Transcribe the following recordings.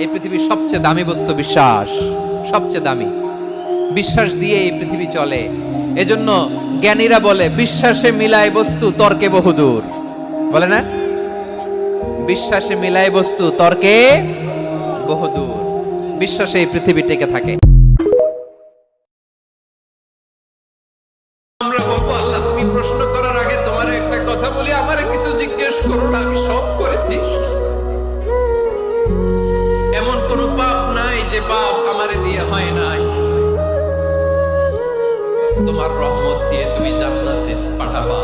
এই পৃথিবীর সবচেয়ে দামি বস্তু বিশ্বাস, সবচেয়ে দামি। বিশ্বাস দিয়ে এই পৃথিবী চলে। এজন্য জ্ঞানীরা বলে বিশ্বাসে মিলায় বস্তু তর্কে বহুদূর, বলে না? বিশ্বাসে মিলায় বস্তু তর্কে বহুদূর। বিশ্বাসে এই পৃথিবী টিকে থাকে। আমরা বলবো, আল্লাহ তুমি প্রশ্ন করার আগে তোমার একটা কথা বলি, আমারে কিছু জিজ্ঞেস করো না, আমি সব করেছি। এমন কোন পাপ নাই যে পাপ আমারে দিয়ে হয় নাই। তোমার রহমত দিয়ে তুমি জান্নাতে পাঠাবা,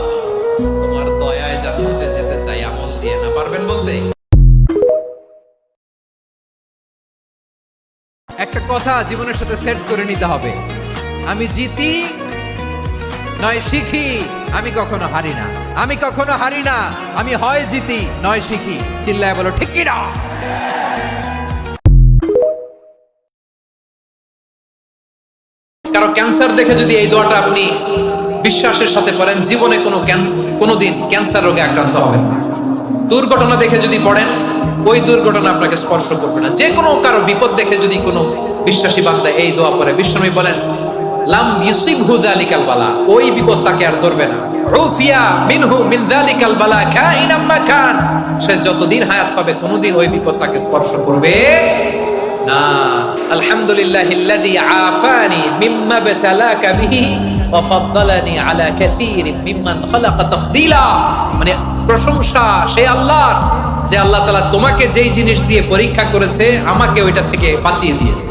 তোমার দয়ায় জান্নাতে যেতে চাই, আমল দিয়ে না। পারবেন বলতে? একটা কথা জীবনের সাথে সেট করে নিতে হবে, আমি জিতি নয় শিখি, আমি কখনো হারি না। আমি কখনো হারি না, আমি হয় জিতি নয় শিখি। চিল্লায় বলো ঠিক কি না? কারো ক্যান্সার দেখে যদি এই দোয়াটা আপনি বিশ্বাসের সাথে পড়েন, জীবনে কোনোদিন ক্যান্সার রোগে আক্রান্ত হবেন না। দুর্ঘটনা দেখে যদি পড়েন, ওই দুর্ঘটনা আপনাকে স্পর্শ করবে না। যে কোনো কারো বিপদ দেখে যদি কোনো বিশ্বাসী বান্দা এই দোয়া পড়ে, বিশ্বনবী বলেন লাম ইউসিবহু যালিকাল বালা, ওই বিপদ তাকে আর ধরবে না। উফিয়া মিনহু মিন যালিকাল বালা কাইনাম মা কান, সে যতদিন হায়াত পাবে কোনোদিন ওই বিপদ তাকে স্পর্শ করবে না। আলহামদুলিল্লাহিল্লাযী আফানি মিম্মা বাতালাকা বিহি ওয়া ফাদ্দালানি আলা কাসীরিন মিম্মান খালাকা তাফদীলা। মানে প্রশংসা সেই আল্লাহর, যে আল্লাহ তাআলা তোমাকে যেই জিনিস দিয়ে পরীক্ষা করেছে, আমাকে ওইটা থেকে বাঁচিয়ে দিয়েছে।